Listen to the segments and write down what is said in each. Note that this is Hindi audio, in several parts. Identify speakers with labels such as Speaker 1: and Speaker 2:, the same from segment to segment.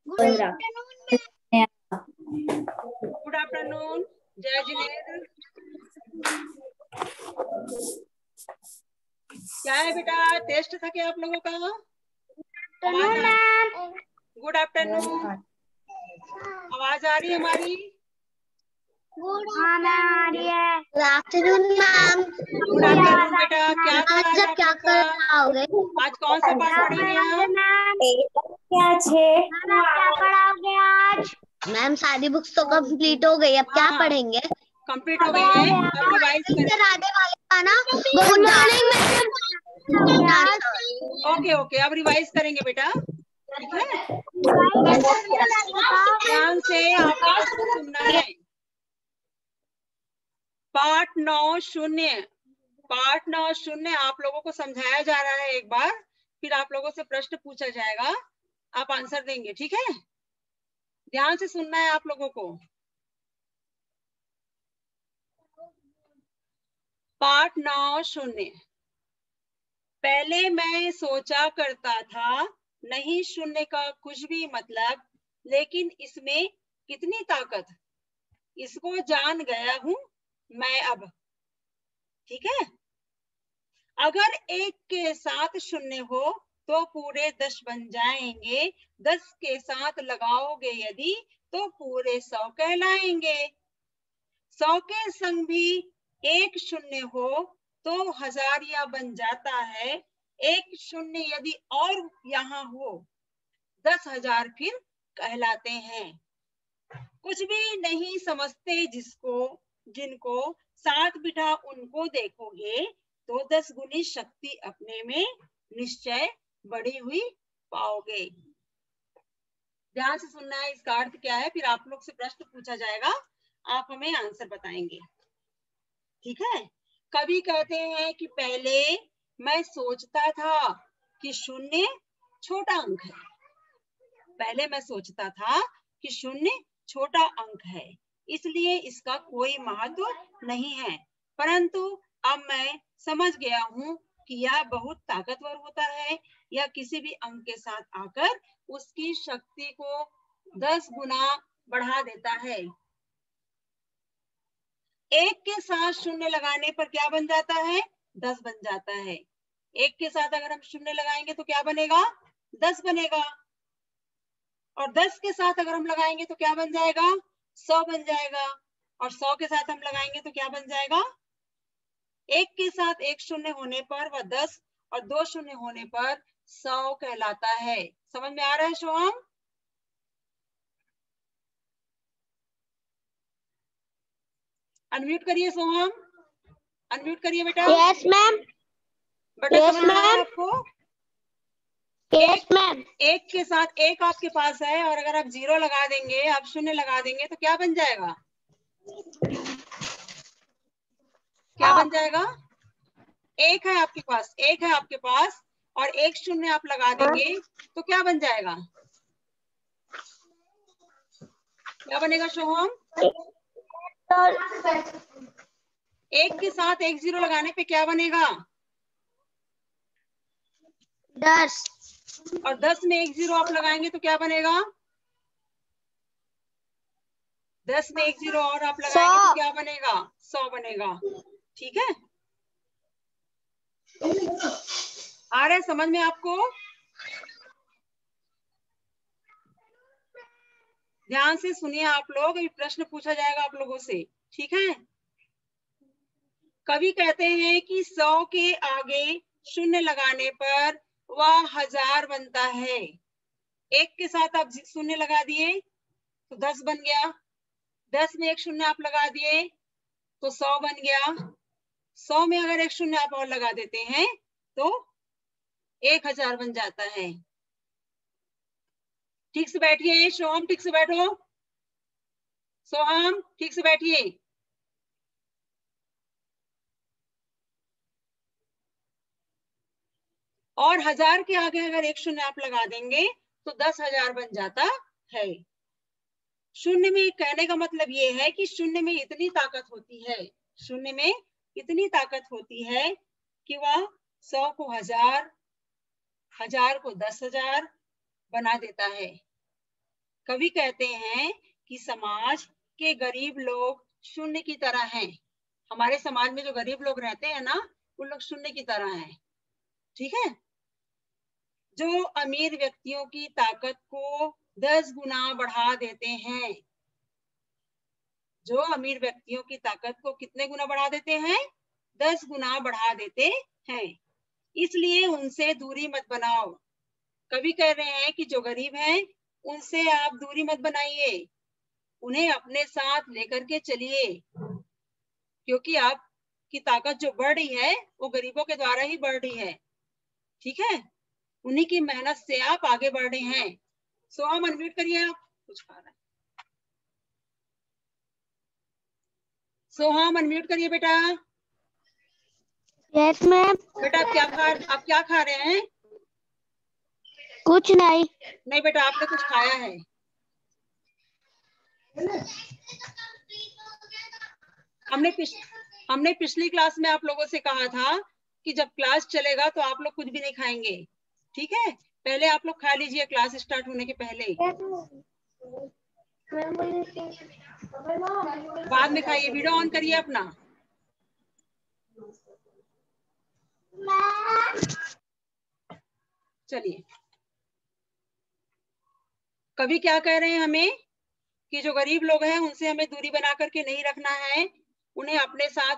Speaker 1: गुड आफ्टरनून जय जिनेन्द्र। क्या है बेटा, टेस्ट था क्या आप लोगों का? गुड आफ्टरनून, आवाज आ रही है हमारी?
Speaker 2: Good afternoon ma'am.
Speaker 1: Good afternoon बेटा, क्या था आज आप
Speaker 2: क्या
Speaker 1: लोग
Speaker 2: कर
Speaker 1: का? आज कौन सा पाठ पढ़ेंगे आप?
Speaker 2: क्या पढ़ाओगे आज? मैम सारी बुक्स तो कंप्लीट हो गई, अब क्या पढ़ेंगे?
Speaker 1: कंप्लीट हो गई है, अब रिवाइज करें।
Speaker 2: राधे वाले का ना बहुत
Speaker 1: ओके ओके, अब रिवाइज करेंगे बेटा, ठीक है? ध्यान से आपको सुनना है। पाठ 9 पाठ 9 आप लोगों को समझाया जा रहा है एक बार, फिर आप लोगों से प्रश्न पूछा जाएगा, आप आंसर देंगे, ठीक है? ध्यान से सुनना है आप लोगों को। पाठ 9 पहले मैं सोचा करता था नहीं शून्य का कुछ भी मतलब, लेकिन इसमें कितनी ताकत, इसको जान गया हूं मैं अब, ठीक है? अगर एक के साथ शून्य हो तो पूरे 10 बन जाएंगे, 10 के साथ लगाओगे यदि तो पूरे 100 कहलाएंगे। 100 के संग भी एक शून्य हो तो हजारिया बन जाता है, एक शून्य यदि और यहाँ हो 10,000 फिर कहलाते हैं। कुछ भी नहीं समझते जिनको साथ बिठा उनको देखोगे तो 10 गुनी शक्ति अपने में निश्चय बढ़ी हुई पाओगे। ध्यान से सुनना है, इसका अर्थ क्या है, फिर आप लोग से प्रश्न पूछा जाएगा, आप हमें आंसर बताएंगे, ठीक है? कभी कहते हैं कि पहले मैं सोचता था कि शून्य छोटा अंक है, पहले मैं सोचता था कि शून्य छोटा अंक है, इसलिए इसका कोई महत्व नहीं है, परंतु अब मैं समझ गया हूं कि यह बहुत ताकतवर होता है, यह किसी भी अंक के साथ आकर उसकी शक्ति को 10 गुना बढ़ा देता है। एक के साथ शून्य लगाने पर क्या बन जाता है? 10 बन जाता है। एक के साथ अगर हम शून्य लगाएंगे तो क्या बनेगा? 10 बनेगा। और 10 के साथ अगर हम लगाएंगे तो क्या बन जाएगा? 100 बन जाएगा। और 100 के साथ हम लगाएंगे तो क्या बन जाएगा? एक के साथ एक शून्य होने पर वह 10 और 2 शून्य होने पर 100 कहलाता है। समझ में आ रहा है सोहम? अनम्यूट करिए सोहम, अनम्यूट करिए बेटा।
Speaker 2: Yes ma'am.
Speaker 1: बेटा समझ में आ रहा है आपको?
Speaker 2: Yes ma'am.
Speaker 1: एक के साथ एक आपके पास है और अगर आप 0 लगा देंगे, आप शून्य लगा देंगे तो क्या बन जाएगा? क्या बन जाएगा? एक है आपके पास, एक है आपके पास और एक शून्य आप लगा देंगे तो क्या बन जाएगा? क्या बनेगा सोहम? एक के साथ एक 0 लगाने पे क्या बनेगा?
Speaker 2: 10।
Speaker 1: और 10 में एक 0 आप लगाएंगे तो क्या बनेगा? 10 में एक 0 और आप लगाएंगे तो क्या बनेगा? 100 बनेगा, ठीक है? आ रहा है समझ में आपको? ध्यान से सुनिए आप लोग, ये प्रश्न पूछा जाएगा आप लोगों से, ठीक है? कवि कहते हैं कि 100 के आगे शून्य लगाने पर वह 1000 बनता है। एक के साथ आप शून्य लगा दिए तो 10 बन गया, 10 में एक शून्य आप लगा दिए तो 100 बन गया, 100 में अगर एक शून्य आप और लगा देते हैं तो 1000 बन जाता है। ठीक से बैठिए सोहम, ठीक से बैठो सोहम, ठीक से बैठिए। और 1000 के आगे अगर एक शून्य आप लगा देंगे तो 10,000 बन जाता है। शून्य में कहने का मतलब ये है कि शून्य में इतनी ताकत होती है, शून्य में इतनी ताकत होती है कि वह 100 को 1000, 1000 को 10,000 बना देता है। कवि कहते हैं कि समाज के गरीब लोग शून्य की तरह हैं। हमारे समाज में जो गरीब लोग रहते हैं ना, उन लोग शून्य की तरह हैं। ठीक है। जो अमीर व्यक्तियों की ताकत को 10 गुना बढ़ा देते हैं। जो अमीर व्यक्तियों की ताकत को कितने गुना बढ़ा देते हैं? 10 गुना बढ़ा देते हैं। इसलिए उनसे दूरी मत बनाओ। कवि कह रहे हैं कि जो गरीब हैं उनसे आप दूरी मत बनाइए, उन्हें अपने साथ लेकर के चलिए, क्योंकि आपकी ताकत जो बढ़ रही है वो गरीबों के द्वारा ही बढ़ रही है। ठीक है। उन्हीं की मेहनत से आप आगे बढ़ रहे हैं। सोहम अनम्यूट करिए, आप कुछ खा रहे हैं। सोहम अनम्यूट करिए बेटा।
Speaker 2: Yes ma'am.
Speaker 1: बेटा आप क्या खा रहे हैं?
Speaker 2: कुछ नहीं।
Speaker 1: नहीं बेटा, आपने कुछ खाया है। हमने पिछली क्लास में आप लोगों से कहा था कि जब क्लास चलेगा तो आप लोग कुछ भी नहीं खाएंगे। ठीक है। पहले आप लोग खा लीजिए क्लास स्टार्ट होने के पहले, बाद में खाइए। वीडियो ऑन करिए अपना। चलिए, कवि क्या कह रहे हैं हमें कि जो गरीब लोग हैं उनसे हमें दूरी बना करके नहीं रखना है, उन्हें अपने साथ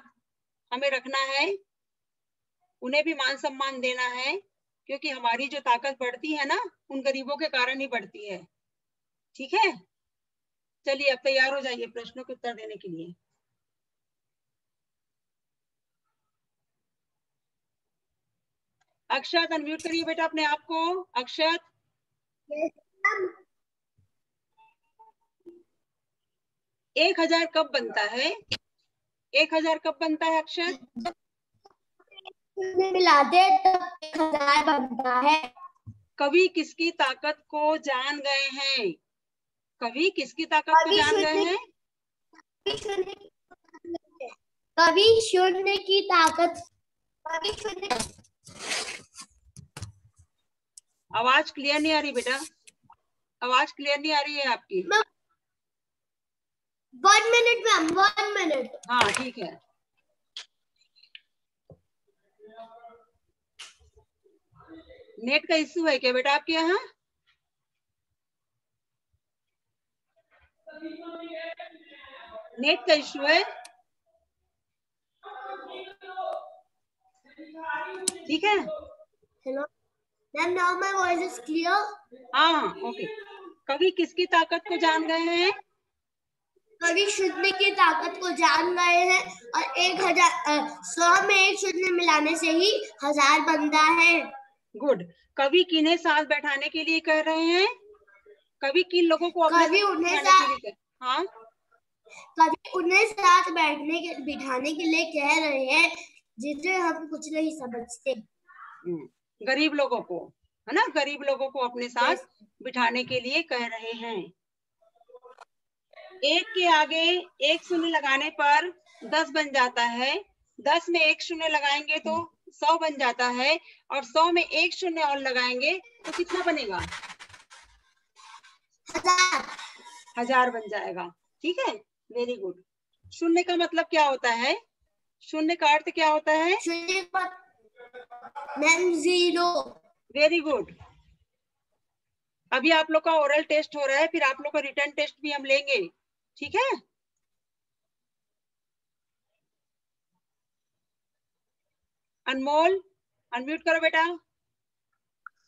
Speaker 1: हमें रखना है, उन्हें भी मान सम्मान देना है, क्योंकि हमारी जो ताकत बढ़ती है ना, उन गरीबों के कारण ही बढ़ती है। ठीक है। चलिए, अब तैयार हो जाइए प्रश्नों के उत्तर देने के लिए। अक्षत अनम्यूट करिए बेटा अपने आप को। अक्षत। 1000 कब बनता है? 1000 कब बनता है अक्षत?
Speaker 2: मिलाते तो 1000 बनता है।
Speaker 1: कवि किसकी ताकत को जान गए हैं? कवि किसकी ताकत को जान गए हैं?
Speaker 2: कवि शून्य की ताकत।
Speaker 1: आवाज क्लियर नहीं आ रही बेटा, आवाज क्लियर नहीं आ रही है आपकी।
Speaker 2: 1 मिनट मैम, 1 मिनट।
Speaker 1: हाँ ठीक है। नेट का इश्यू है क्या बेटा आपके यहाँ? नेट का इश्यू है? ठीक है।
Speaker 2: Hello ma'am, now my voice is clear?
Speaker 1: हाँ ओके। कवि किसकी ताकत को जान गए हैं?
Speaker 2: कवि शून्य की ताकत को जान गए हैं और 100 में 1 शून्य मिलाने से ही 1000 बनता है।
Speaker 1: गुड। कवि किन्हें साथ बैठाने के लिए कह रहे हैं? कवि किन लोगों को अपने
Speaker 2: कवि
Speaker 1: साथ
Speaker 2: उन्हें
Speaker 1: बैठाने के लिए हाँ,
Speaker 2: कवि उन्हें साथ बिठाने के लिए कह रहे हैं जिसे हम कुछ नहीं समझते।
Speaker 1: गरीब लोगों को, है ना, गरीब लोगों को अपने साथ बिठाने के लिए कह रहे हैं। एक के आगे एक शून्य लगाने पर 10 बन जाता है, 10 में एक शून्य लगाएंगे तो 100 बन जाता है, और 100 में एक शून्य और लगाएंगे तो कितना बनेगा? 1000 बन जाएगा। ठीक है, वेरी गुड। शून्य का मतलब क्या होता है? शून्य का अर्थ क्या होता है?
Speaker 2: मैम 0।
Speaker 1: Very good. अभी आप लोग का ओरल टेस्ट हो रहा है, फिर आप लोग का रिटर्न टेस्ट भी हम लेंगे। ठीक है। अनमोल अनम्यूट करो बेटा।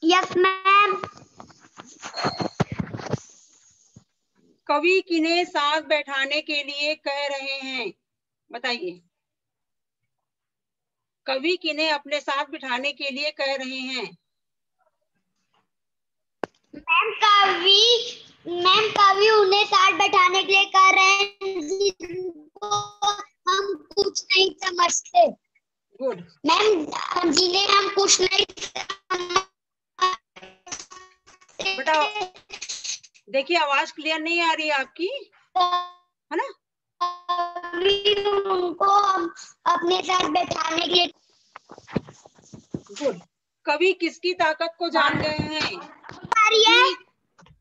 Speaker 2: Yes ma'am.
Speaker 1: कवि किन्हें साथ बैठाने के लिए कह रहे हैं? बताइए, कवि किन्हें अपने साथ बिठाने के लिए कह रहे हैं?
Speaker 2: मैम कवि उन्हें साथ बैठाने के लिए कह रहे हैं जिनको हम कुछ नहीं समझते।
Speaker 1: गुड।
Speaker 2: मैम जिन्हें हम कुछ नहीं
Speaker 1: बेटा देखिए, आवाज क्लियर नहीं आ रही है आपकी, है ना।
Speaker 2: उनको हम अपने साथ बैठाने के लिए।
Speaker 1: गुड। कवि किसकी ताकत को जान गए हैं?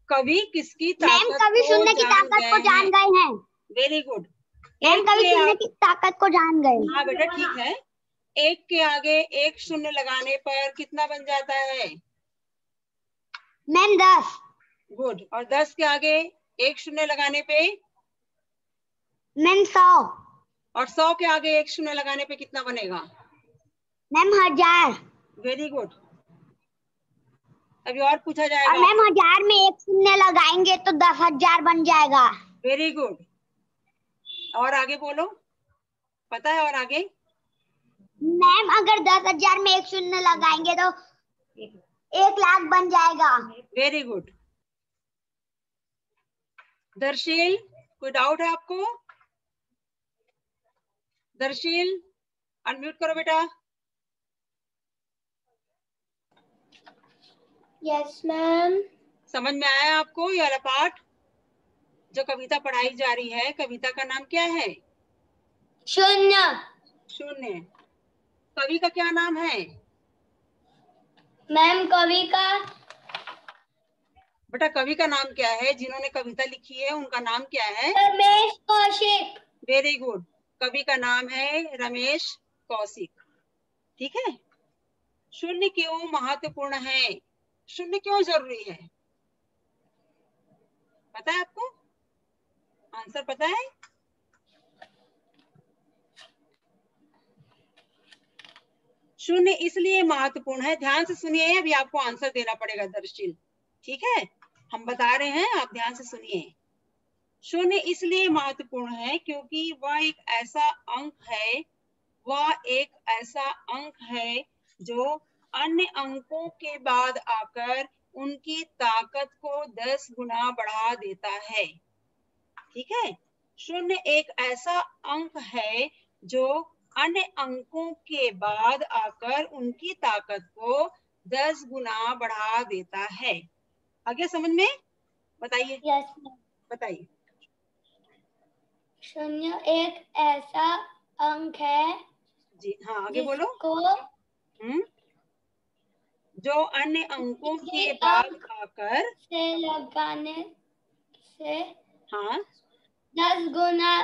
Speaker 1: कवि किसकी
Speaker 2: मैम
Speaker 1: ताकत
Speaker 2: कवि
Speaker 1: को
Speaker 2: सुनने की
Speaker 1: जान
Speaker 2: ताकत को
Speaker 1: गए
Speaker 2: जान
Speaker 1: हैं?
Speaker 2: गए हैं।
Speaker 1: Very good.
Speaker 2: मैम कवि सुनने की ताकत को जान गए।
Speaker 1: हाँ बेटा ठीक है। एक के आगे एक शून्य लगाने पर कितना बन जाता है?
Speaker 2: मैम 10।
Speaker 1: गुड। और 10 के आगे एक शून्य लगाने पे?
Speaker 2: मैम 100।
Speaker 1: और 100 के आगे एक शून्य लगाने पे कितना बनेगा?
Speaker 2: मैम 1000।
Speaker 1: Very good. अभी और पूछा
Speaker 2: और
Speaker 1: जाएगा।
Speaker 2: मैम 1000 में एक शून्य लगाएंगे तो 10,000 बन जाएगा।
Speaker 1: Very good. और आगे बोलो, पता है और आगे?
Speaker 2: मैम अगर 10,000 में एक शून्य लगाएंगे तो 1,00,000 बन जाएगा।
Speaker 1: Very good. दर्शील, कोई डाउट है आपको? दर्शील अनम्यूट करो बेटा।
Speaker 2: Yes ma'am.
Speaker 1: समझ में आया आपको ये वाला पाठ? जो कविता पढ़ाई जा रही है, कविता का नाम क्या है?
Speaker 2: शून्य।
Speaker 1: शून्य। कवि का क्या नाम है?
Speaker 2: मैम कवि का,
Speaker 1: बेटा कवि का नाम क्या है? जिन्होंने कविता लिखी है उनका नाम क्या है?
Speaker 2: रमेश कौशिक।
Speaker 1: Very good. कवि का नाम है रमेश कौशिक। ठीक है। शून्य क्यों महत्वपूर्ण है? शून्य क्यों जरूरी है? पता है आपको? आंसर पता है? शून्य इसलिए महत्वपूर्ण है, ध्यान से सुनिए, अभी आपको आंसर देना पड़ेगा दर्शील। ठीक है, हम बता रहे हैं, आप ध्यान से सुनिए। शून्य इसलिए महत्वपूर्ण है क्योंकि वह एक ऐसा अंक है जो अन्य अंकों के बाद आकर उनकी ताकत को 10 गुना बढ़ा देता है। ठीक है, शून्य एक ऐसा अंक है जो अन्य अंकों के बाद आकर उनकी ताकत को 10 गुना बढ़ा देता है। आगे समझ में? बताइए।
Speaker 2: यस
Speaker 1: बताइए।
Speaker 2: शून्य एक ऐसा अंक है
Speaker 1: जी हाँ, आगे बोलो। जो अन्य अंकों के बाद आकर
Speaker 2: से लगाने से
Speaker 1: हाँ
Speaker 2: 10 गुना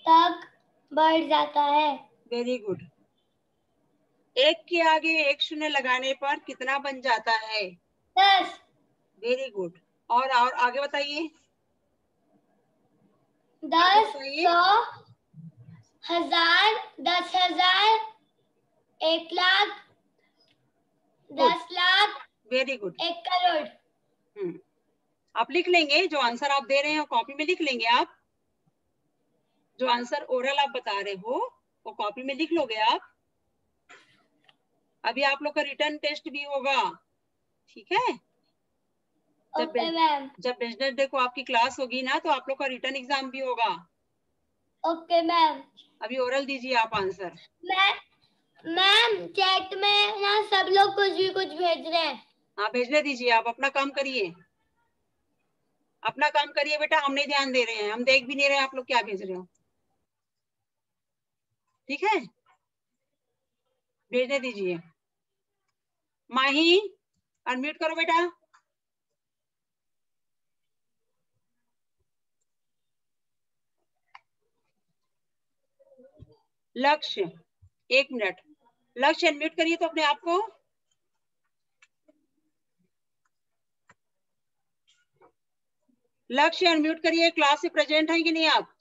Speaker 2: तक बढ़ जाता है।
Speaker 1: Very good. एक के आगे एक शून्य लगाने पर कितना बन जाता है?
Speaker 2: 10।
Speaker 1: Very good. और आगे बताइए।
Speaker 2: 10, 100, 1000, 10,000, 1,00,000, 10,00,000,
Speaker 1: वेरी गुड।
Speaker 2: 1 करोड़।
Speaker 1: आप लिख लेंगे, जो आंसर आप दे रहे हैं कॉपी में लिख लेंगे आप। जो आंसर ओरल आप बता रहे हो वो कॉपी में लिख लोगे आप। अभी आप लोग का रिटर्न टेस्ट भी होगा। ठीक है, जब बिजनेस डे को आपकी क्लास होगी ना तो आप लोग का रिटर्न एग्जाम भी होगा।
Speaker 2: Okay ma'am.
Speaker 1: अभी ओरल दीजिए आप आंसर।
Speaker 2: मैम चैट में ना सब लोग कुछ भेज रहे हैं।
Speaker 1: हाँ भेजने दीजिए, आप अपना काम करिए। अपना काम करिए बेटा, हम नहीं ध्यान दे रहे हैं, हम देख भी नहीं रहे आप लोग क्या भेज रहे हो। ठीक है, भेजने दीजिए। माही अनम्यूट करो बेटा। लक्ष्य, 1 मिनट। लक्ष्य अनम्यूट करिए तो अपने आप को। लक्ष्य अनम्यूट करिए, क्लास से प्रेजेंट हैं कि नहीं आप?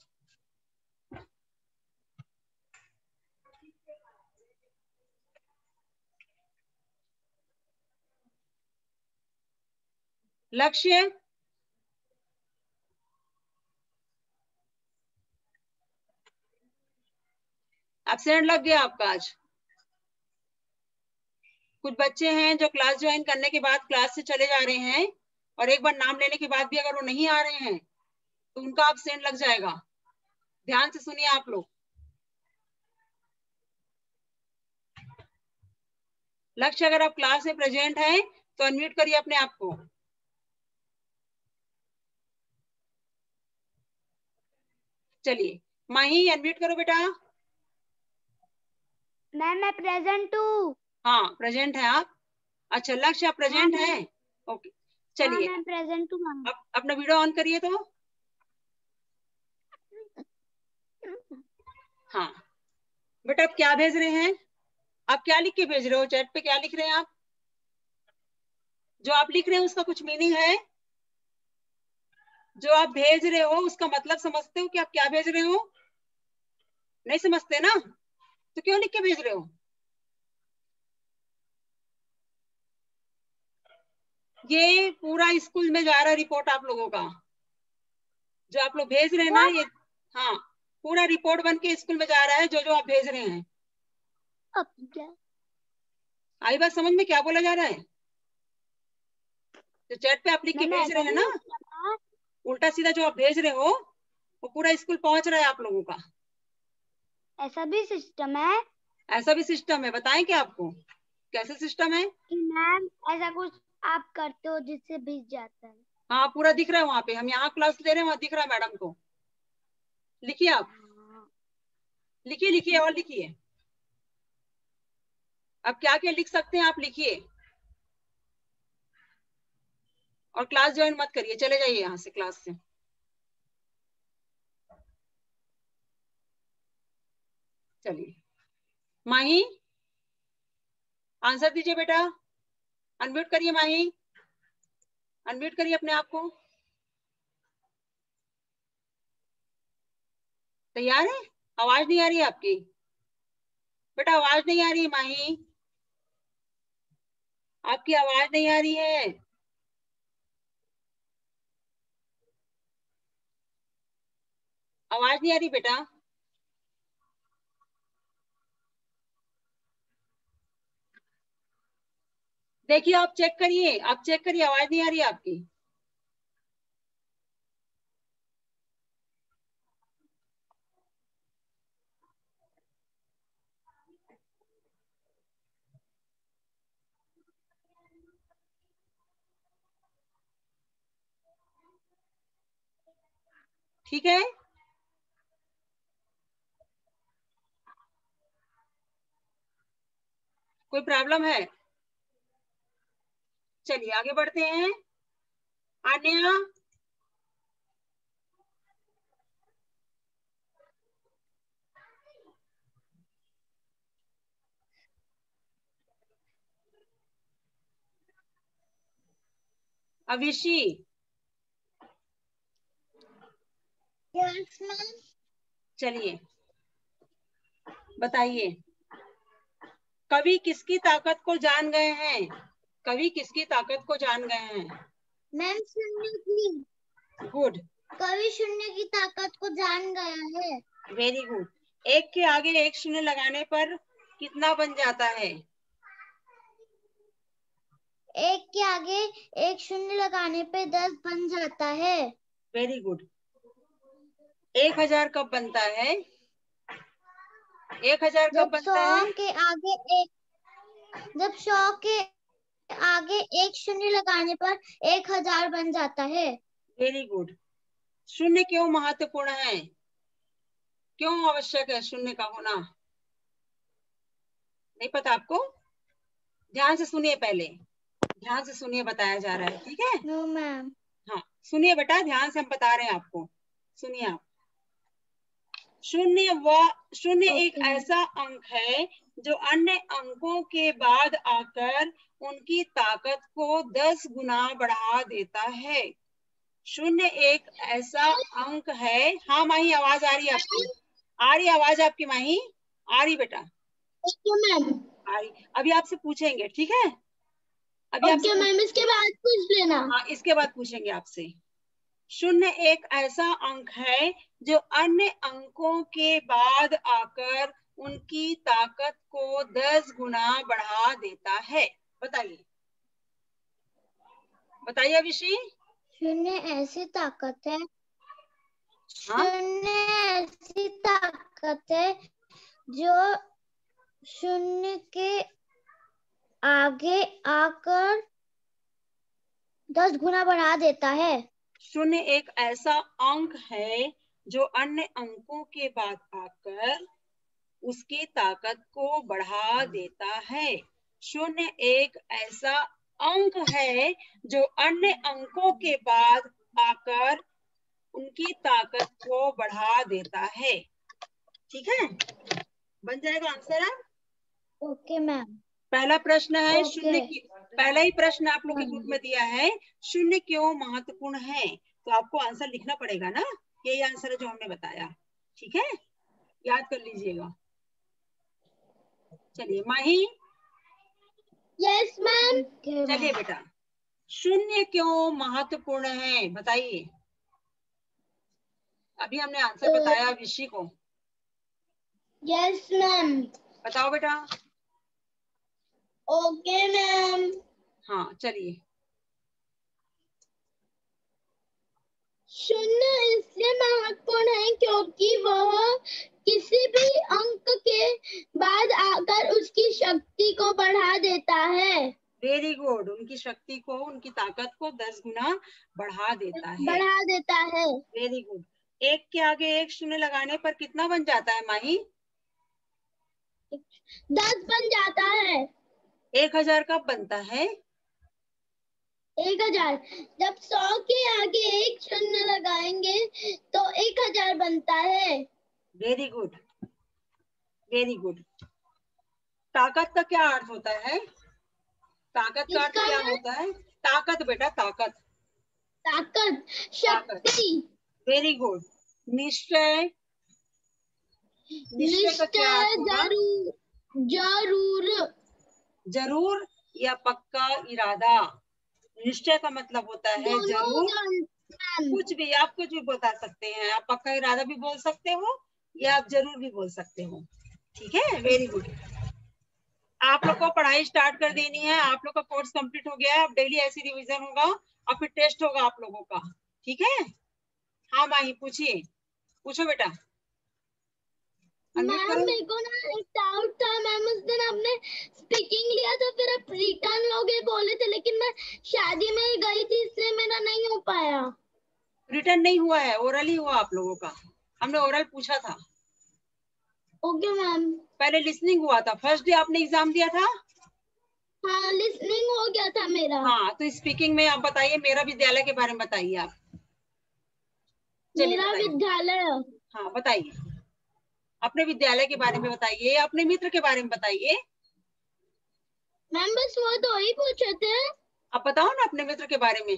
Speaker 1: लक्ष्य एब्सेंट लग गया आपका आज। कुछ बच्चे हैं जो क्लास ज्वाइन करने के बाद क्लास से चले जा रहे हैं और एक बार नाम लेने के बाद भी अगर वो नहीं आ रहे हैं तो उनका एब्सेंट लग जाएगा। ध्यान से सुनिए आप लोग। लक्ष्य अगर आप क्लास में प्रेजेंट हैं तो अनम्यूट करिए अपने आप को। चलिए माही अनम्यूट करो बेटा।
Speaker 2: मैम मैं प्रेजेंट हूँ।
Speaker 1: हाँ प्रेजेंट है आप। अच्छा लक्ष्य आप प्रेजेंट है। ओके चलिए
Speaker 2: मैं प्रेजेंट हूँ मैम।
Speaker 1: अब अपना वीडियो ऑन करिए तो। हाँ बेटा आप क्या भेज रहे हैं? आप क्या लिख के भेज रहे हो? चैट पे क्या लिख रहे हैं आप? जो आप लिख रहे हैं उसका कुछ मीनिंग है? जो आप भेज रहे हो उसका मतलब समझते हो कि आप क्या भेज रहे हो? नहीं समझते ना, तो क्यों लिख के भेज रहे हो? ये पूरा स्कूल में जा रहा है रिपोर्ट आप लोगों का, जो आप लोग भेज रहे हैं ना ये। हाँ पूरा रिपोर्ट बन के स्कूल में जा रहा है, जो जो आप भेज रहे हैं। आई बात समझ में क्या बोला जा रहा है? जो चैट पे आप लिख के भेज रहे हैं ना, उल्टा सीधा जो आप भेज रहे हो वो पूरा स्कूल पहुंच रहा है आप लोगों का।
Speaker 2: ऐसा भी सिस्टम है?
Speaker 1: ऐसा भी सिस्टम है, बताएं क्या आपको कैसे सिस्टम है?
Speaker 2: कि मैम ऐसा कुछ आप करते हो जिससे भेज जाता है?
Speaker 1: हाँ पूरा दिख रहा है वहां पे, हम यहाँ क्लास ले रहे हैं वहां दिख रहा है मैडम को। लिखिए आप, लिखिए लिखिए और लिखिए। अब क्या क्या लिख सकते हैं आप लिखिए, और क्लास ज्वाइन मत करिए, चले जाइए यहाँ से क्लास से। चलिए माही आंसर दीजिए बेटा। अनम्यूट करिए माही, अनम्यूट करिए अपने आप को। तैयार है? आवाज नहीं आ रही है आपकी बेटा, आवाज नहीं आ रही है माही, आपकी आवाज नहीं आ रही है। आवाज नहीं आ रही बेटा। देखिए आप चेक करिए, आप चेक करिए, आवाज नहीं आ रही है आपकी। ठीक है कोई प्रॉब्लम है? चलिए आगे बढ़ते हैं। आन्या अविशी चलिए बताइए, कवि किसकी ताकत को जान गए हैं? कवि किसकी ताकत को जान गए हैं?
Speaker 2: मैम शून्य की।
Speaker 1: गुड,
Speaker 2: कवि शून्य की ताकत को जान गया है।
Speaker 1: Very good. एक के आगे एक शून्य लगाने पर कितना बन जाता है?
Speaker 2: एक के आगे एक शून्य लगाने पे 10 बन जाता है।
Speaker 1: Very good. 1000 कब बनता है? 1000 कब बनता है?
Speaker 2: जब 100 के आगे एक शून्य लगाने पर 1000 बन जाता है।
Speaker 1: Very good. शून्य क्यों महत्वपूर्ण है? क्यों आवश्यक है शून्य का होना? नहीं पता आपको? ध्यान से सुनिए, पहले ध्यान से सुनिए, बताया जा रहा है, ठीक है?
Speaker 2: No ma'am.
Speaker 1: हाँ सुनिए बेटा, ध्यान से हम बता रहे हैं आपको, सुनिए आप। शून्य एक ऐसा अंक है जो अन्य अंकों के बाद आकर उनकी ताकत को 10 गुना बढ़ा देता है। शून्य एक ऐसा अंक है। हाँ माही आवाज आ रही है आपकी? आ रही आवाज आपकी माही? आ रही बेटा?
Speaker 2: Okay ma'am.
Speaker 1: आ रही। अभी आपसे पूछेंगे, ठीक है? अभी आपसे
Speaker 2: ओके मैम, इसके बाद पूछ लेना।
Speaker 1: हाँ इसके बाद पूछेंगे आपसे। शून्य एक ऐसा अंक है जो अन्य अंकों के बाद आकर उनकी ताकत को 10 गुना बढ़ा देता है। बताइए, बताइए अभिषी।
Speaker 2: शून्य ऐसी ताकत है,
Speaker 1: हाँ
Speaker 2: शून्य ऐसी ताकत है जो शून्य के आगे आकर 10 गुना बढ़ा देता है।
Speaker 1: शून्य एक ऐसा अंक है जो अन्य अंकों के बाद आकर उसकी ताकत को बढ़ा देता है। शून्य एक ऐसा अंक है जो अन्य अंकों के बाद आकर उनकी ताकत को बढ़ा देता है। ठीक है, बन जाएगा आंसर है?
Speaker 2: Okay ma'am.
Speaker 1: पहला प्रश्न है
Speaker 2: ओके।
Speaker 1: शून्य की, पहला ही प्रश्न आप लोग के ग्रुप में दिया है, शून्य क्यों महत्वपूर्ण है? तो आपको आंसर लिखना पड़ेगा ना, यही आंसर है जो हमने बताया। ठीक है, याद कर लीजिएगा। चलिए माही।
Speaker 2: Yes ma'am.
Speaker 1: चलिए बेटा, शून्य क्यों महत्वपूर्ण है बताइए। अभी हमने आंसर बताया विषय को।
Speaker 2: Yes ma'am.
Speaker 1: बताओ बेटा।
Speaker 2: Okay ma'am.
Speaker 1: हाँ चलिए।
Speaker 2: शून्य इसलिए महत्वपूर्ण है क्योंकि वह किसी भी अंक के बाद आकर उसकी शक्ति को बढ़ा देता है।
Speaker 1: वेरी गुड, उनकी शक्ति को, उनकी ताकत को 10 गुना बढ़ा देता है।
Speaker 2: बढ़ा देता है।
Speaker 1: Very good. एक के आगे एक शून्य लगाने पर कितना बन जाता है माही?
Speaker 2: 10 बन जाता है।
Speaker 1: 1000 कब बनता है?
Speaker 2: 1000। जब 100 के आगे एक शून्य लगाएंगे तो 1000 बनता है।
Speaker 1: Very good, very good. ताकत का क्या अर्थ होता है? ताकत का अर्थ क्या होता है? ताकत बेटा, ताकत।
Speaker 2: ताकत, शक्ति।
Speaker 1: Very good. निश्चय, निश्चय का क्या अर्थ होगा?
Speaker 2: जरूर।
Speaker 1: जरूर या पक्का इरादा। निश्चय का मतलब होता है जरूर, कुछ भी, आप कुछ भी बता सकते हैं। आप पक्का इरादा भी बोल सकते हो या आप जरूर भी बोल सकते हो। ठीक है, वेरी गुड। आप लोग को पढ़ाई स्टार्ट कर देनी है, आप लोग का कोर्स कंप्लीट हो गया है। अब डेली ऐसी रिवीजन होगा और फिर टेस्ट होगा आप लोगों का। ठीक है? हाँ माही पूछिए, पूछो बेटा।
Speaker 2: मैम मेरे को ना एक डाउट था मैम, उस दिन आपने स्पीकिंग लिया था फिर आप रिटर्न लोगे बोले थे, लेकिन मैं शादी में गई थी इसलिए मेरा नहीं हो पाया।
Speaker 1: रिटर्न नहीं हुआ है, ओरल ही हुआ आप लोगों का। हमने ओरल पूछा था।
Speaker 2: Okay ma'am.
Speaker 1: पहले लिसनिंग हुआ था, फर्स्ट डे आपने एग्जाम दिया था।
Speaker 2: हाँ लिसनिंग हो गया था मेरा।
Speaker 1: हाँ तो स्पीकिंग में आप बताइए, मेरा विद्यालय के बारे में बताइए आप।
Speaker 2: मेरा विद्यालय।
Speaker 1: हाँ बताइए, अपने विद्यालय के बारे में बताइए, अपने मित्र के बारे में बताइए।
Speaker 2: मैम बस वो दो ही पूछे थे।
Speaker 1: आप बताओ ना अपने मित्र के बारे में।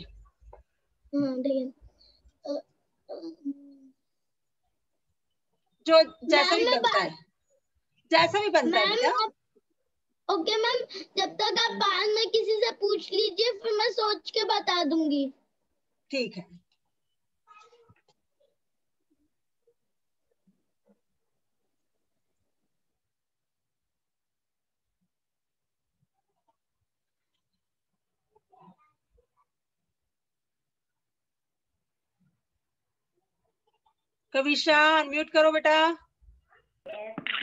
Speaker 1: जो जैसा भी बनता है, जैसा भी बनता है बेटा।
Speaker 2: ओके मैम, जब तक आप बाद में किसी से पूछ लीजिए फिर मैं सोच के बता दूंगी।
Speaker 1: ठीक है। कविशा अनम्यूट करो बेटा।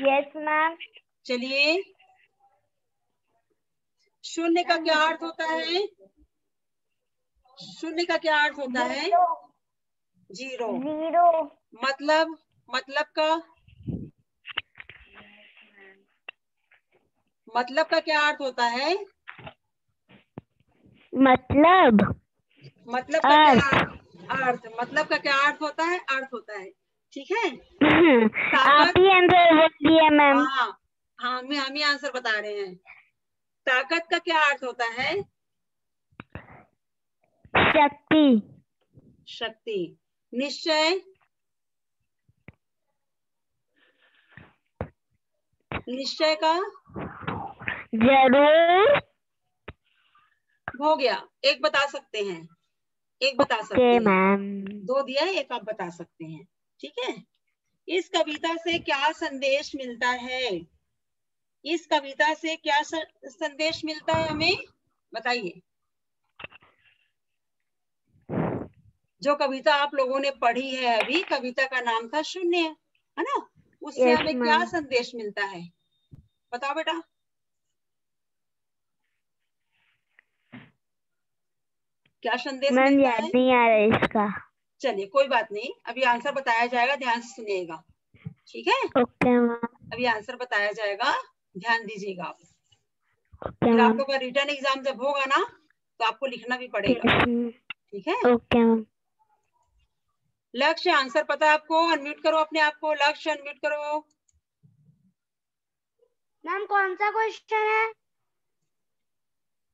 Speaker 2: Yes ma'am.
Speaker 1: चलिए, शून्य का क्या अर्थ होता है? शून्य का क्या अर्थ होता है? जीरो। मतलब, मतलब का क्या अर्थ होता है?
Speaker 2: मतलब
Speaker 1: का क्या अर्थ, मतलब का क्या अर्थ होता है? अर्थ होता है। ठीक है,
Speaker 2: आप ही आंसर बोलिए मैम।
Speaker 1: हाँ हाँ, हम ही आंसर बता रहे हैं। ताकत का क्या अर्थ होता है?
Speaker 2: शक्ति।
Speaker 1: शक्ति। निश्चय, निश्चय का
Speaker 2: जरूर।
Speaker 1: हो गया, एक बता सकते हैं, एक बता सकते हैं।
Speaker 2: मैम
Speaker 1: 2 दिया है, एक आप बता सकते हैं। ठीक है, इस कविता से क्या संदेश मिलता है? इस कविता से क्या संदेश मिलता है हमें, बताइए। जो कविता आप लोगों ने पढ़ी है अभी, कविता का नाम था शून्य, है ना? उससे हमें क्या संदेश मिलता है, बताओ बेटा। क्या संदेश मिलता है?
Speaker 2: नहीं आ रहा है इसका।
Speaker 1: चलिए कोई बात नहीं, अभी आंसर बताया जाएगा, ध्यान से सुनिएगा। ठीक है?
Speaker 2: Okay ma'am.
Speaker 1: अभी आंसर बताया जाएगा, ध्यान दीजिएगा आप। फिर आप लोग का रिटर्न एग्जाम जब होगा ना तो आपको लिखना भी पड़ेगा, ठीक है?
Speaker 3: Okay ma'am.
Speaker 1: लक्ष्य, आंसर पता है आपको? अनम्यूट करो अपने आप को, लक्ष्य अनम्यूट करो।
Speaker 2: मैम कौन सा क्वेश्चन है?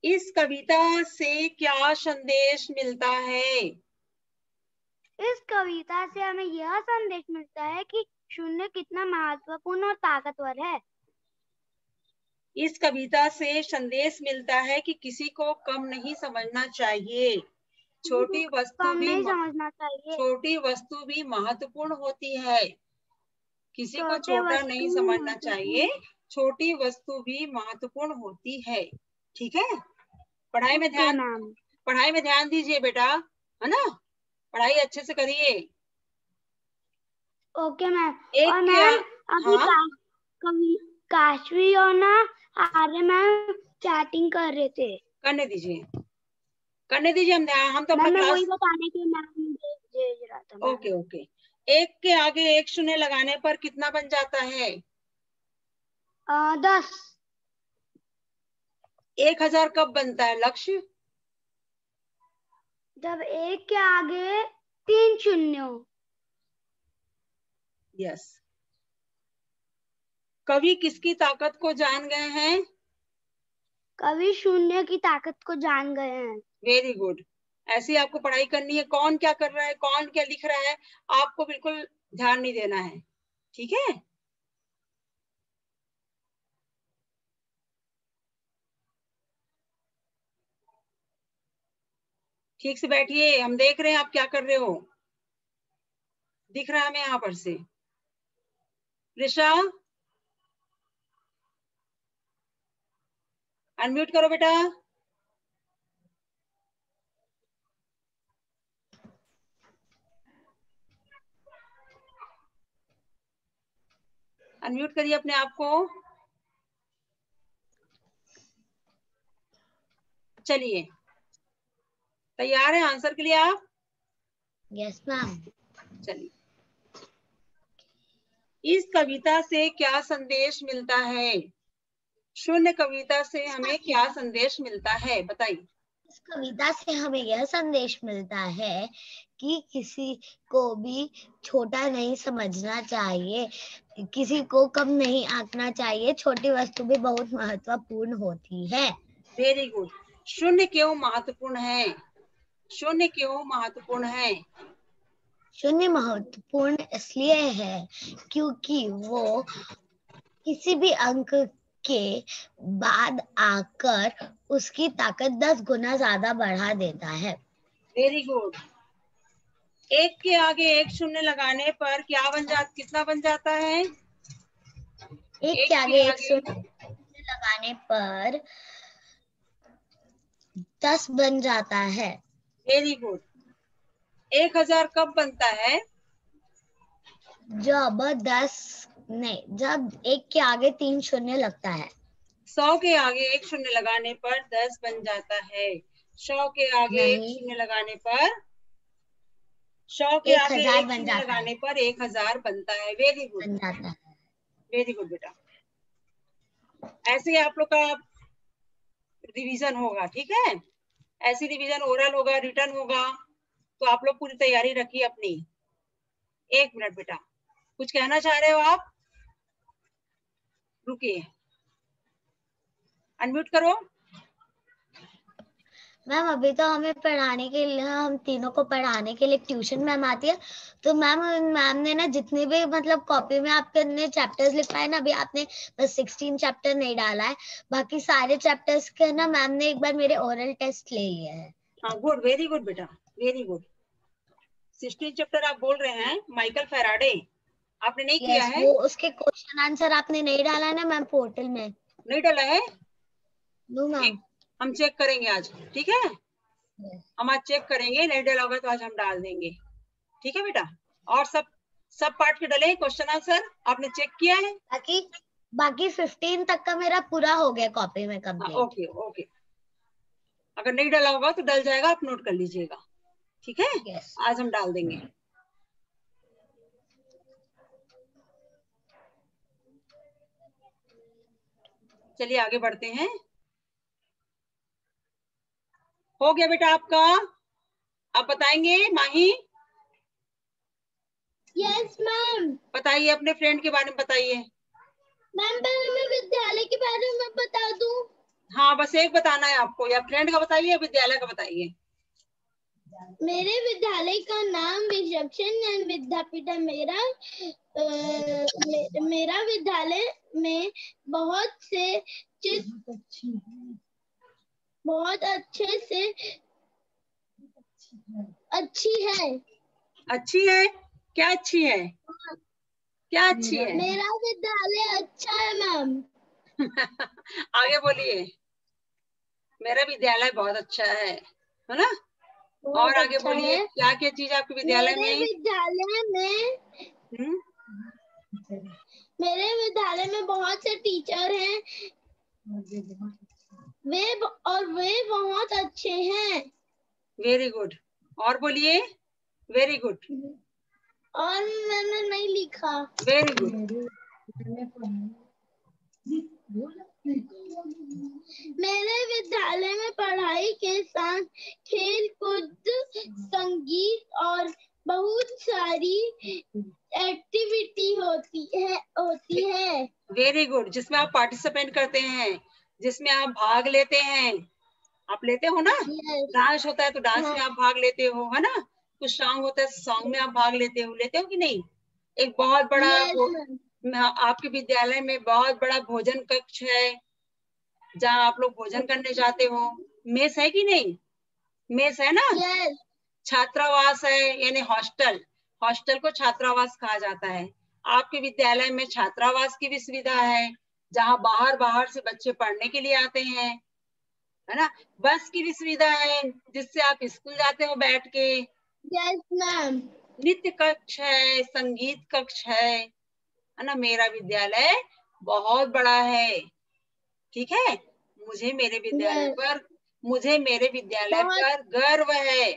Speaker 1: इस कविता से क्या संदेश मिलता है?
Speaker 2: इस कविता से हमें यह संदेश मिलता है कि शून्य कितना महत्वपूर्ण और ताकतवर है।
Speaker 1: इस कविता से संदेश मिलता है कि किसी को कम नहीं समझना चाहिए, छोटी वस्तु भी महत्वपूर्ण होती है। किसी को छोटा नहीं समझना चाहिए, छोटी वस्तु भी महत्वपूर्ण होती है, ठीक है? पढ़ाई में ध्यान दीजिए बेटा, है ना? पढ़ाई अच्छे से करिए।
Speaker 2: Okay ma'am. और मैम अभी काशवी और ना आर्य मैम चैटिंग कर रहे थे।
Speaker 1: करने दीजिए हम तो अपना
Speaker 2: मैं
Speaker 1: क्लास
Speaker 2: वही बताने के मैम भेज रहा था।
Speaker 1: Okay okay. एक के आगे एक शून्य लगाने पर कितना बन जाता है?
Speaker 2: 10।
Speaker 1: 1000 कब बनता है लक्ष्य?
Speaker 2: जब एक के आगे 3 शून्य हो।
Speaker 1: यस। कवि किसकी ताकत को जान गए हैं?
Speaker 2: कवि शून्य की ताकत को जान गए हैं।
Speaker 1: Very good. ऐसी आपको पढ़ाई करनी है, कौन क्या कर रहा है, कौन क्या लिख रहा है, आपको बिल्कुल ध्यान नहीं देना है, ठीक है? ठीक से बैठिए, हम देख रहे हैं आप क्या कर रहे हो, दिख रहा है हमें यहाँ पर से। ऋषा अनम्यूट करो बेटा। अनम्यूट करिए अपने आप को। चलिए, तैयार है आंसर के लिए आप?
Speaker 3: Yes ma'am.
Speaker 1: चलिए, इस कविता से क्या संदेश मिलता है? शून्य कविता से हमें क्या संदेश मिलता है, बताइए।
Speaker 3: इस कविता से हमें यह संदेश मिलता है कि किसी को भी छोटा नहीं समझना चाहिए, किसी को कम नहीं आंकना चाहिए, छोटी वस्तु भी बहुत महत्वपूर्ण होती है।
Speaker 1: Very good. शून्य क्यों महत्वपूर्ण है? शून्य क्यों महत्वपूर्ण है?
Speaker 3: शून्य महत्वपूर्ण इसलिए है क्योंकि वो किसी भी अंक के बाद आकर उसकी ताकत 10 गुना ज्यादा बढ़ा देता है।
Speaker 1: Very good. एक के आगे एक शून्य लगाने पर कितना बन जाता है?
Speaker 3: एक के आगे एक शून्य लगाने पर 10 बन जाता है।
Speaker 1: Very good. 1000 कब बनता है?
Speaker 3: जब एक के आगे 3 शून्य लगता है।
Speaker 1: 100 के आगे एक शून्य लगाने पर 10 बन जाता है। 100 के आगे एक शून्य लगाने पर 100 के आगे एक शून्य लगाने पर 1000 बनता है। वेरी गुड, वेरी गुड बेटा। ऐसे आप लोग का रिवीजन होगा, ठीक है? ऐसी रिवीजन ओरल होगा, रिटर्न होगा, तो आप लोग पूरी तैयारी रखिए अपनी। एक मिनट बेटा, कुछ कहना चाह रहे हो आप? रुकिए, अनम्यूट करो।
Speaker 3: मैम अभी तो हमें पढ़ाने के लिए, हम तीनों को पढ़ाने के लिए ट्यूशन मैम आती है, तो मैम ने ना जितने भी मतलब कॉपी में आपने चैप्टर्स लिखवाए ना, अभी आपने बस 16 चैप्टर नहीं डाला है, बाकी सारे चैप्टर्स के ना मैम ने एक बार मेरे ओरल टेस्ट ले लिए है।
Speaker 1: हाँ गुड, वेरी गुड बेटा, वेरी गुड। 16 चैप्टर आप बोल रहे हैं माइकल फेराडे, आपने नहीं किया है?
Speaker 3: वो उसके क्वेश्चन आंसर आपने नहीं डाला है ना मैम पोर्टल में?
Speaker 1: नहीं डाला है?
Speaker 3: No ma'am.
Speaker 1: हम चेक करेंगे आज, ठीक है? हम आज चेक करेंगे, नहीं डाला होगा तो आज हम डाल देंगे, ठीक है बेटा? और सब पार्ट के डले क्वेश्चन आंसर आपने चेक किया है?
Speaker 3: बाकी 15 तक का मेरा पूरा हो गया कॉपी में कंप्लीट।
Speaker 1: ओके ओके, अगर नहीं डाला होगा तो डल जाएगा, आप नोट कर लीजिएगा, ठीक है?
Speaker 3: yes.
Speaker 1: आज हम डाल देंगे। चलिए आगे बढ़ते हैं। हो गया बेटा आपका? आप बताएंगे माही?
Speaker 2: Yes ma'am.
Speaker 1: बताइए, अपने फ्रेंड के बारे में बताइए।
Speaker 2: मैम पहले मैं विद्यालय के बारे में बता दूं?
Speaker 1: हाँ, बस एक बताना है आपको, या फ्रेंड का बताइए या विद्यालय का बताइए।
Speaker 2: मेरे विद्यालय का नाम विचक्षण विद्यापीठ है। मेरा विद्यालय में बहुत अच्छे से अच्छी है।
Speaker 1: अच्छी है? क्या अच्छी है? क्या अच्छी है?
Speaker 2: मेरा विद्यालय अच्छा है मैम।
Speaker 1: आगे बोलिए। मेरा विद्यालय बहुत अच्छा है ना? और आगे
Speaker 2: अच्छा
Speaker 1: बोलिए,
Speaker 2: है।
Speaker 1: क्या क्या चीज आपके विद्यालय
Speaker 2: मेरे
Speaker 1: में?
Speaker 2: विद्यालय में बहुत से टीचर हैं। वे बहुत अच्छे हैं।
Speaker 1: Very good. और बोलिए। Very good.
Speaker 2: और मैंने नहीं लिखा।
Speaker 1: Very good.
Speaker 2: मेरे विद्यालय में पढ़ाई के साथ खेल कूद, संगीत और बहुत सारी एक्टिविटी होती है।
Speaker 1: Very good. जिसमें आप पार्टिसिपेट करते हैं, जिसमें आप भाग लेते हैं। आप लेते हो ना? डांस होता है तो डांस में आप भाग लेते हो, है ना? कुछ सॉन्ग होता है, सॉन्ग में आप भाग लेते हो कि नहीं? एक बहुत बड़ा आपके विद्यालय में बहुत बड़ा भोजन कक्ष है, जहाँ आप लोग भोजन करने जाते हो। मेस है कि नहीं? मेस है ना? छात्रावास है, यानी हॉस्टल। हॉस्टल को छात्रावास कहा जाता है। आपके विद्यालय में छात्रावास की भी सुविधा है, जहाँ बाहर से बच्चे पढ़ने के लिए आते हैं, है ना? बस की भी सुविधा है, जिससे आप स्कूल जाते हो बैठ के।
Speaker 2: Yes ma'am.
Speaker 1: नृत्य कक्ष है, संगीत कक्ष है ना? मेरा विद्यालय बहुत बड़ा है। ठीक है? मुझे मेरे विद्यालय पर गर्व है।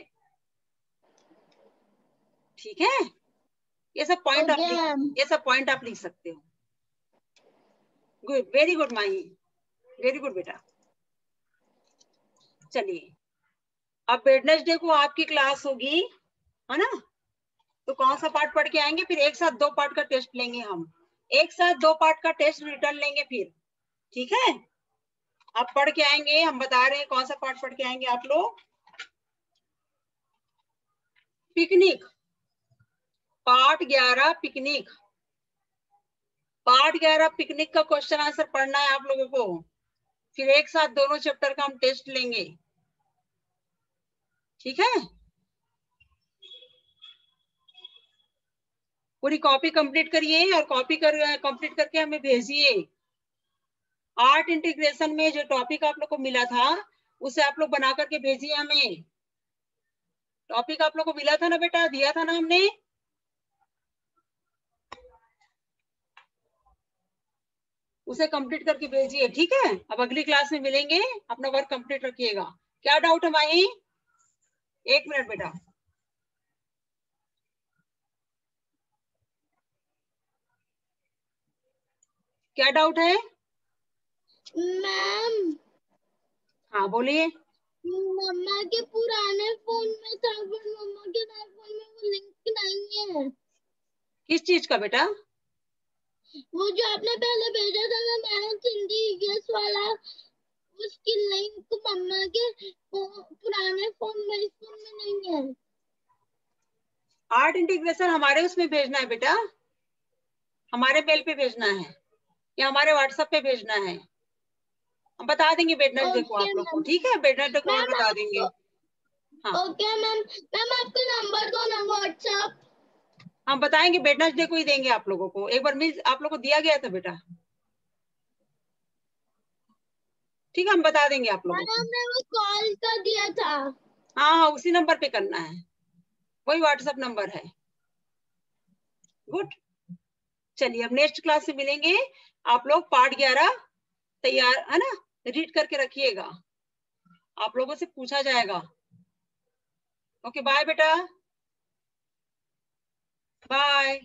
Speaker 1: ठीक है? ये सब पॉइंट आप लिख सकते हो। गुड, वेरी गुड माही, वेरी गुड बेटा। चलिए, अब वेडनेसडे को आपकी क्लास होगी, है ना? तो कौन सा पार्ट पढ़ के आएंगे? फिर एक साथ 2 पार्ट का टेस्ट लेंगे हम। एक साथ 2 पार्ट का टेस्ट रिटर्न लेंगे फिर। ठीक है? आप पढ़ के आएंगे, हम बता रहे हैं कौन सा पार्ट पढ़ के आएंगे आप लोग। Picnic, part 11 picnic. Part 11 picnic का क्वेश्चन आंसर पढ़ना है आप लोगों को। फिर एक साथ दोनों चैप्टर का हम टेस्ट लेंगे। ठीक है? पूरी कॉपी कंप्लीट करिए और कंप्लीट करके हमें भेजिए। आर्ट इंटीग्रेशन में जो टॉपिक आप लोग को मिला था, उसे आप लोग बना करके भेजिए हमें। टॉपिक आप लोग को मिला था ना बेटा, दिया था ना हमने? उसे कंप्लीट करके भेजिए। ठीक है? अब अगली क्लास में मिलेंगे, अपना वर्क कंप्लीट रखिएगा। क्या डाउट है माही? 1 मिनट बेटा। क्या डाउट है
Speaker 2: मैम?
Speaker 1: हाँ बोलिए।
Speaker 2: मम्मा के पुराने फोन में था, पर मम्मा के नए फोन में वो लिंक नहीं है।
Speaker 1: किस चीज का बेटा?
Speaker 2: वो जो आपने पहले भेजा था ना मैथ हिंदी इंग्लिश वाला, उसकी लिंक मम्मा के पुराने फोन में, इस फोन में नहीं है।
Speaker 1: आर्ट इंटीग्रेशन हमारे उसमें भेजना है बेटा, हमारे मेल पे भेजना है या हमारे व्हाट्सएप पे भेजना है। हम बता देंगे वेडनेसडे को आप लोग को। ठीक है? वेडनेसडे को हम बता देंगे। हाँ,
Speaker 2: ओके मैम। मैम आपका नंबर दो ना व्हाट्सएप।
Speaker 1: हम बताएंगे, वेडनेसडे को ही देंगे आप लोगों को। एक बार मिल आप लोग को दिया गया था बेटा। ठीक है, हम बता देंगे आप लोगों को।
Speaker 2: हमने वो कॉल कर दिया था।
Speaker 1: हाँ, उसी नंबर पे करना है, वही व्हाट्सएप नंबर है। गुड। चलिए, अब नेक्स्ट क्लास से मिलेंगे। आप लोग पार्ट 11 तैयार है ना? रीड करके रखिएगा, आप लोगों से पूछा जाएगा। ओके, बाय बेटा, बाय।